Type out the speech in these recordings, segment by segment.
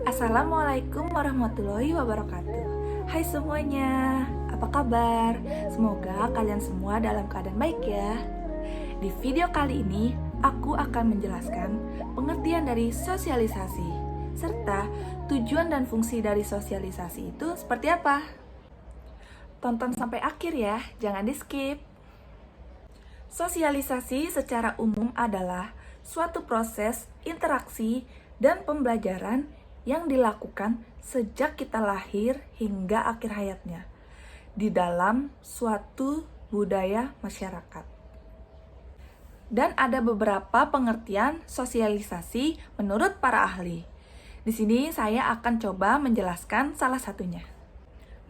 Assalamualaikum warahmatullahi wabarakatuh. Hai semuanya, apa kabar? Semoga kalian semua dalam keadaan baik ya. Di video kali ini, aku akan menjelaskan pengertian dari sosialisasi, serta tujuan dan fungsi dari sosialisasi itu seperti apa. Tonton sampai akhir ya, jangan di-skip. Sosialisasi secara umum adalah suatu proses interaksi dan pembelajaran yang dilakukan sejak kita lahir hingga akhir hayatnya di dalam suatu budaya masyarakat. Dan ada beberapa pengertian sosialisasi menurut para ahli. Di sini saya akan coba menjelaskan salah satunya.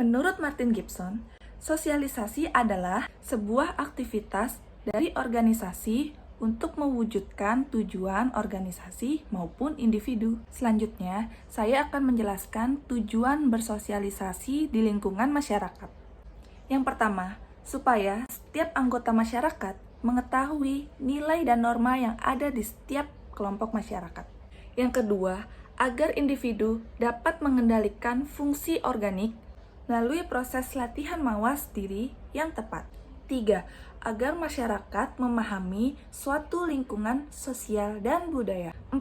Menurut Martin Gibson, sosialisasi adalah sebuah aktivitas dari organisasi untuk mewujudkan tujuan organisasi maupun individu. Selanjutnya, saya akan menjelaskan tujuan bersosialisasi di lingkungan masyarakat. Yang pertama, supaya setiap anggota masyarakat mengetahui nilai dan norma yang ada di setiap kelompok masyarakat. Yang kedua, agar individu dapat mengendalikan fungsi organik melalui proses latihan mawas diri yang tepat. 3. Agar masyarakat memahami suatu lingkungan sosial dan budaya. 4.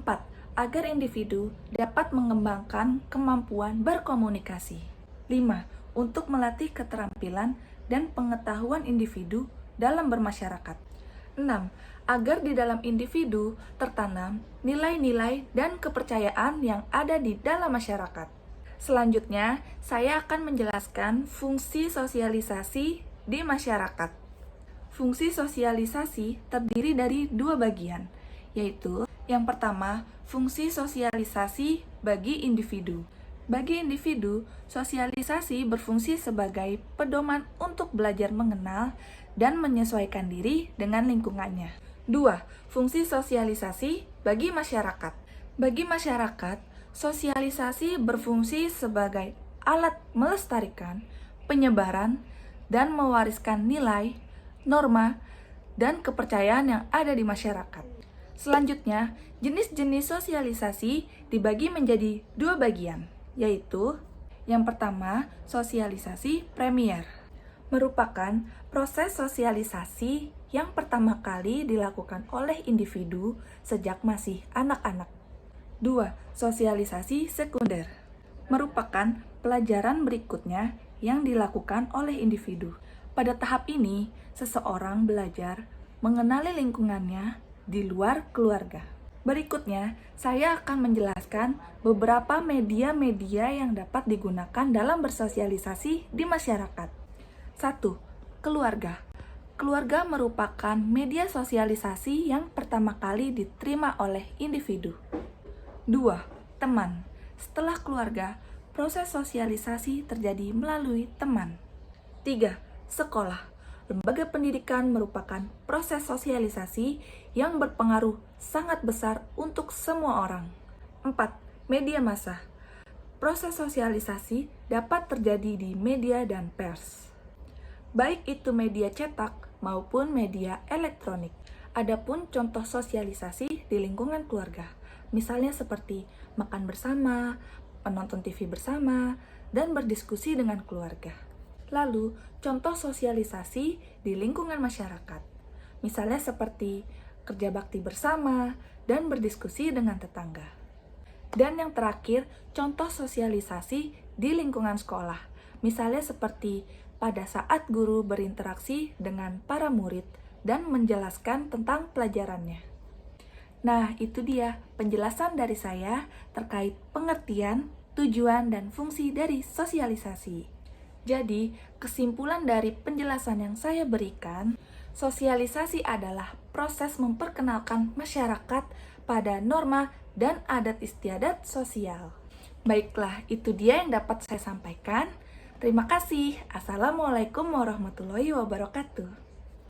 Agar individu dapat mengembangkan kemampuan berkomunikasi. 5. Untuk melatih keterampilan dan pengetahuan individu dalam bermasyarakat. 6. Agar di dalam individu tertanam nilai-nilai dan kepercayaan yang ada di dalam masyarakat. Selanjutnya, saya akan menjelaskan fungsi sosialisasi di masyarakat. Fungsi sosialisasi terdiri dari dua bagian, yaitu yang pertama, fungsi sosialisasi bagi individu. Bagi individu, sosialisasi berfungsi sebagai pedoman untuk belajar mengenal dan menyesuaikan diri dengan lingkungannya. 2. Fungsi sosialisasi bagi masyarakat. Bagi masyarakat, sosialisasi berfungsi sebagai alat melestarikan, penyebaran, dan mewariskan nilai, norma, dan kepercayaan yang ada di masyarakat. Selanjutnya, jenis-jenis sosialisasi dibagi menjadi dua bagian, yaitu yang pertama, sosialisasi premier. Merupakan proses sosialisasi yang pertama kali dilakukan oleh individu sejak masih anak-anak. 2. Sosialisasi sekunder. Merupakan pelajaran berikutnya yang dilakukan oleh individu. Pada tahap ini, seseorang belajar mengenali lingkungannya di luar keluarga. Berikutnya, saya akan menjelaskan beberapa media-media yang dapat digunakan dalam bersosialisasi di masyarakat. 1. Keluarga. Keluarga merupakan media sosialisasi yang pertama kali diterima oleh individu. 2. Teman. Setelah keluarga, proses sosialisasi terjadi melalui teman. 3. Sekolah. Lembaga pendidikan merupakan proses sosialisasi yang berpengaruh sangat besar untuk semua orang. 4. Media massa. Proses sosialisasi dapat terjadi di media dan pers, baik itu media cetak maupun media elektronik. Adapun contoh sosialisasi di lingkungan keluarga, misalnya seperti makan bersama, menonton TV bersama, dan berdiskusi dengan keluarga. Lalu, contoh sosialisasi di lingkungan masyarakat, misalnya seperti kerja bakti bersama dan berdiskusi dengan tetangga. Dan yang terakhir, contoh sosialisasi di lingkungan sekolah, misalnya seperti pada saat guru berinteraksi dengan para murid dan menjelaskan tentang pelajarannya. Nah, itu dia penjelasan dari saya terkait pengertian, tujuan, dan fungsi dari sosialisasi. Jadi, kesimpulan dari penjelasan yang saya berikan, sosialisasi adalah proses memperkenalkan masyarakat pada norma dan adat istiadat sosial. Baiklah, itu dia yang dapat saya sampaikan. Terima kasih. Assalamualaikum warahmatullahi wabarakatuh.